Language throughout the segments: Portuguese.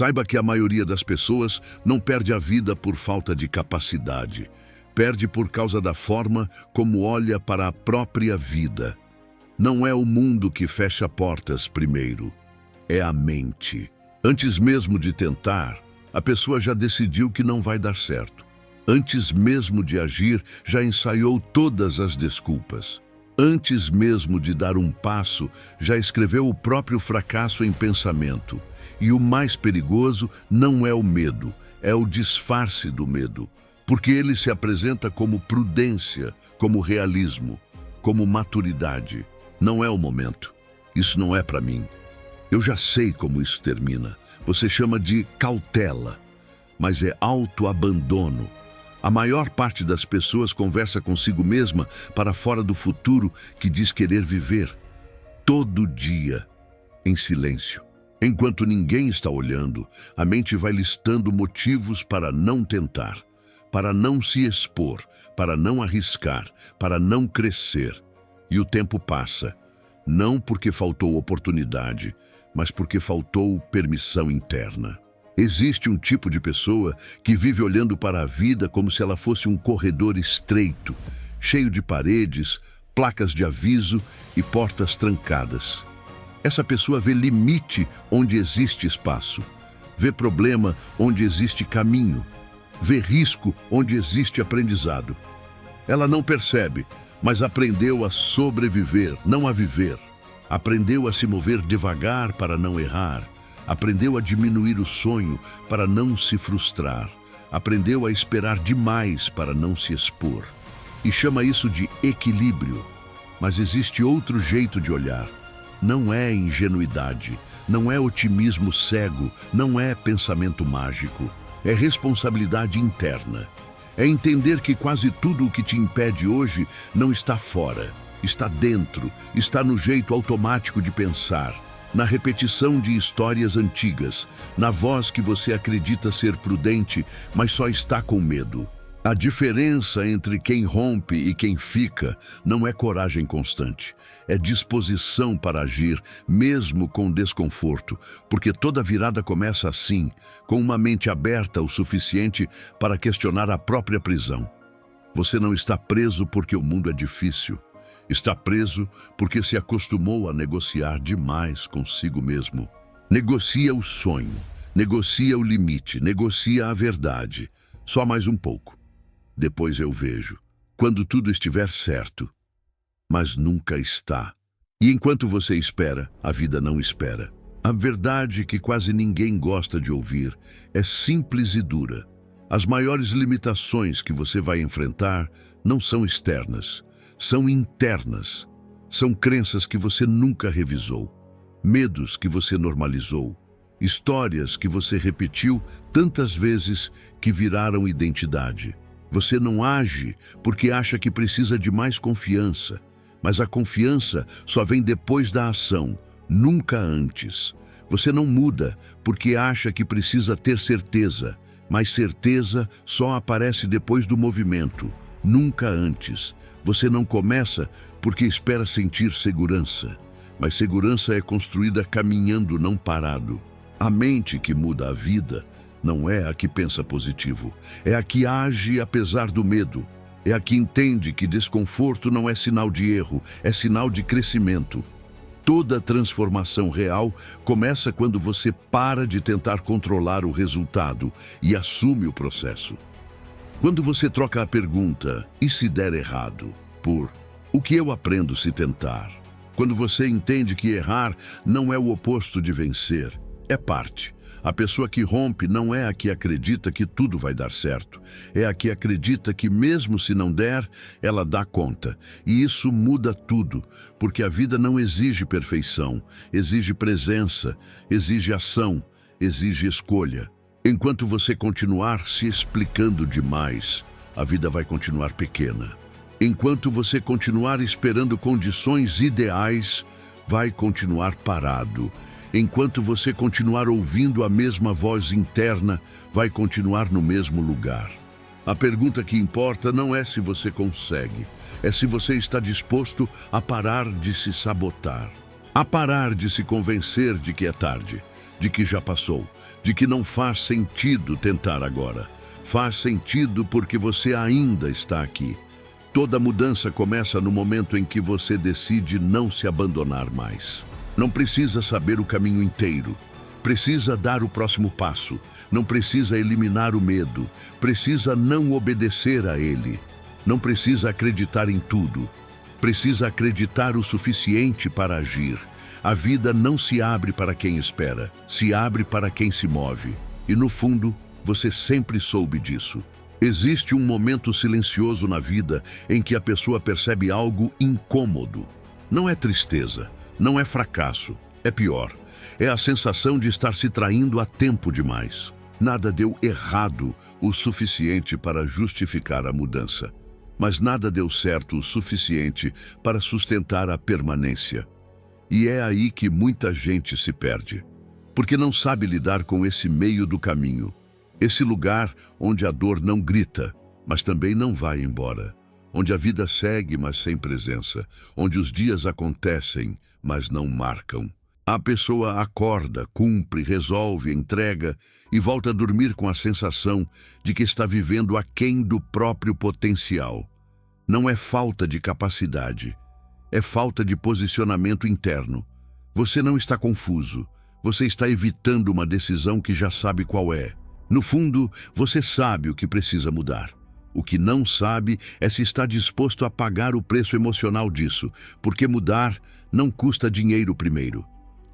Saiba que a maioria das pessoas não perde a vida por falta de capacidade. Perde por causa da forma como olha para a própria vida. Não é o mundo que fecha portas primeiro, é a mente. Antes mesmo de tentar, a pessoa já decidiu que não vai dar certo. Antes mesmo de agir, já ensaiou todas as desculpas. Antes mesmo de dar um passo, já escreveu o próprio fracasso em pensamento. E o mais perigoso não é o medo, é o disfarce do medo. Porque ele se apresenta como prudência, como realismo, como maturidade. Não é o momento. Isso não é para mim. Eu já sei como isso termina. Você chama de cautela, mas é autoabandono. A maior parte das pessoas conversa consigo mesma para fora do futuro que diz querer viver. Todo dia, em silêncio. Enquanto ninguém está olhando, a mente vai listando motivos para não tentar, para não se expor, para não arriscar, para não crescer. E o tempo passa, não porque faltou oportunidade, mas porque faltou permissão interna. Existe um tipo de pessoa que vive olhando para a vida como se ela fosse um corredor estreito, cheio de paredes, placas de aviso e portas trancadas. Essa pessoa vê limite onde existe espaço, vê problema onde existe caminho, vê risco onde existe aprendizado. Ela não percebe, mas aprendeu a sobreviver, não a viver. Aprendeu a se mover devagar para não errar. Aprendeu a diminuir o sonho para não se frustrar. Aprendeu a esperar demais para não se expor. E chama isso de equilíbrio. Mas existe outro jeito de olhar. Não é ingenuidade, não é otimismo cego, não é pensamento mágico. É responsabilidade interna. É entender que quase tudo o que te impede hoje não está fora, está dentro, está no jeito automático de pensar, na repetição de histórias antigas, na voz que você acredita ser prudente, mas só está com medo. A diferença entre quem rompe e quem fica não é coragem constante, é disposição para agir, mesmo com desconforto, porque toda virada começa assim, com uma mente aberta o suficiente para questionar a própria prisão. Você não está preso porque o mundo é difícil, está preso porque se acostumou a negociar demais consigo mesmo. Negocia o sonho, negocia o limite, negocia a verdade, só mais um pouco. Depois eu vejo, quando tudo estiver certo, mas nunca está. E enquanto você espera, a vida não espera. A verdade que quase ninguém gosta de ouvir é simples e dura. As maiores limitações que você vai enfrentar não são externas, são internas. São crenças que você nunca revisou, medos que você normalizou, histórias que você repetiu tantas vezes que viraram identidade. Você não age porque acha que precisa de mais confiança, mas a confiança só vem depois da ação, nunca antes. Você não muda porque acha que precisa ter certeza, mas certeza só aparece depois do movimento, nunca antes. Você não começa porque espera sentir segurança, mas segurança é construída caminhando, não parado. A mente que muda a vida não é a que pensa positivo, é a que age apesar do medo, é a que entende que desconforto não é sinal de erro, é sinal de crescimento. Toda transformação real começa quando você para de tentar controlar o resultado e assume o processo. Quando você troca a pergunta, e se der errado, por o que eu aprendo se tentar? Quando você entende que errar não é o oposto de vencer, é parte. A pessoa que rompe não é a que acredita que tudo vai dar certo. É a que acredita que mesmo se não der, ela dá conta. E isso muda tudo, porque a vida não exige perfeição, exige presença, exige ação, exige escolha. Enquanto você continuar se explicando demais, a vida vai continuar pequena. Enquanto você continuar esperando condições ideais, vai continuar parado. Enquanto você continuar ouvindo a mesma voz interna, vai continuar no mesmo lugar. A pergunta que importa não é se você consegue, é se você está disposto a parar de se sabotar, a parar de se convencer de que é tarde, de que já passou, de que não faz sentido tentar agora. Faz sentido porque você ainda está aqui. Toda mudança começa no momento em que você decide não se abandonar mais. Não precisa saber o caminho inteiro. Precisa dar o próximo passo. Não precisa eliminar o medo. Precisa não obedecer a ele. Não precisa acreditar em tudo. Precisa acreditar o suficiente para agir. A vida não se abre para quem espera, se abre para quem se move. E no fundo, você sempre soube disso. Existe um momento silencioso na vida em que a pessoa percebe algo incômodo. Não é tristeza, não é fracasso, é pior. É a sensação de estar se traindo há tempo demais. Nada deu errado o suficiente para justificar a mudança. Mas nada deu certo o suficiente para sustentar a permanência. E é aí que muita gente se perde, porque não sabe lidar com esse meio do caminho, esse lugar onde a dor não grita, mas também não vai embora, onde a vida segue, mas sem presença, onde os dias acontecem, mas não marcam. A pessoa acorda, cumpre, resolve, entrega e volta a dormir com a sensação de que está vivendo aquém do próprio potencial. Não é falta de capacidade, é falta de posicionamento interno. Você não está confuso, você está evitando uma decisão que já sabe qual é. No fundo, você sabe o que precisa mudar. O que não sabe é se está disposto a pagar o preço emocional disso, porque mudar não custa dinheiro primeiro.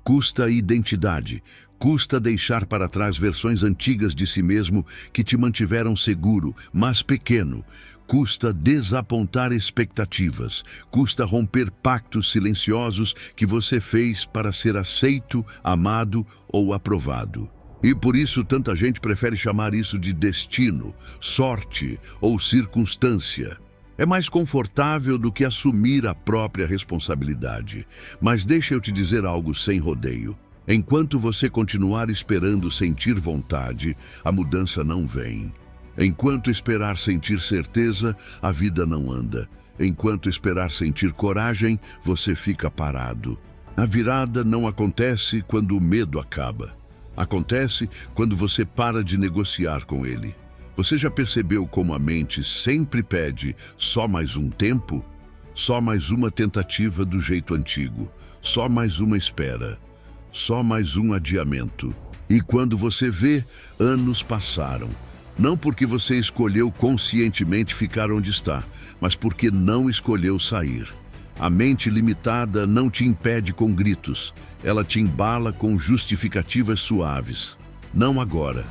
Custa identidade, custa deixar para trás versões antigas de si mesmo que te mantiveram seguro, mas pequeno. Custa desapontar expectativas, custa romper pactos silenciosos que você fez para ser aceito, amado ou aprovado. E por isso tanta gente prefere chamar isso de destino, sorte ou circunstância. É mais confortável do que assumir a própria responsabilidade. Mas deixa eu te dizer algo sem rodeio. Enquanto você continuar esperando sentir vontade, a mudança não vem. Enquanto esperar sentir certeza, a vida não anda. Enquanto esperar sentir coragem, você fica parado. A virada não acontece quando o medo acaba. Acontece quando você para de negociar com ele. Você já percebeu como a mente sempre pede só mais um tempo? Só mais uma tentativa do jeito antigo. Só mais uma espera. Só mais um adiamento. E quando você vê, anos passaram. Não porque você escolheu conscientemente ficar onde está, mas porque não escolheu sair. A mente limitada não te impede com gritos, ela te embala com justificativas suaves. Não agora,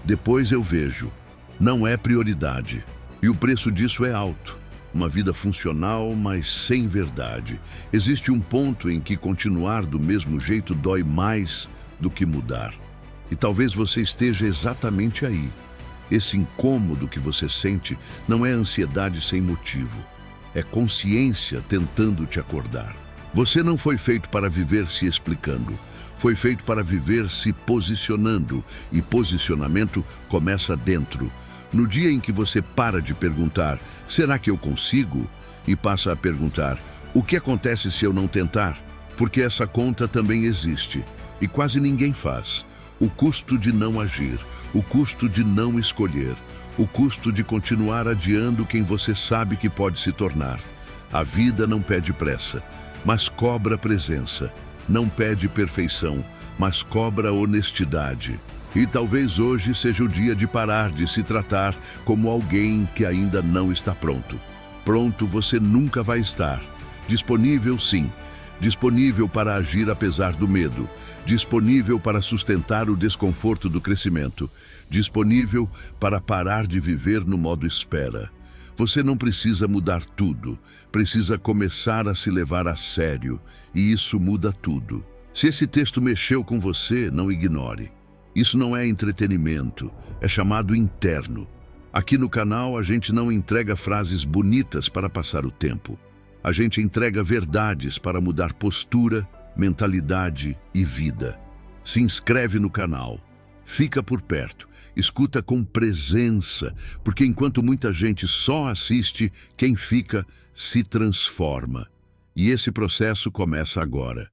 depois eu vejo. Não é prioridade. E o preço disso é alto. Uma vida funcional, mas sem verdade. Existe um ponto em que continuar do mesmo jeito dói mais do que mudar. E talvez você esteja exatamente aí. Esse incômodo que você sente não é ansiedade sem motivo. É consciência tentando te acordar. Você não foi feito para viver se explicando. Foi feito para viver se posicionando. E posicionamento começa dentro. No dia em que você para de perguntar, será que eu consigo? E passa a perguntar, o que acontece se eu não tentar? Porque essa conta também existe. E quase ninguém faz. O custo de não agir. O custo de não escolher, o custo de continuar adiando quem você sabe que pode se tornar. A vida não pede pressa, mas cobra presença. Não pede perfeição, mas cobra honestidade. E talvez hoje seja o dia de parar de se tratar como alguém que ainda não está pronto. Pronto você nunca vai estar. Disponível, sim. Disponível para agir apesar do medo, disponível para sustentar o desconforto do crescimento, disponível para parar de viver no modo espera. Você não precisa mudar tudo, precisa começar a se levar a sério, e isso muda tudo. Se esse texto mexeu com você, não ignore. Isso não é entretenimento, é chamado interno. Aqui no canal a gente não entrega frases bonitas para passar o tempo. A gente entrega verdades para mudar postura, mentalidade e vida. Se inscreve no canal, fica por perto, escuta com presença, porque enquanto muita gente só assiste, quem fica se transforma. E esse processo começa agora.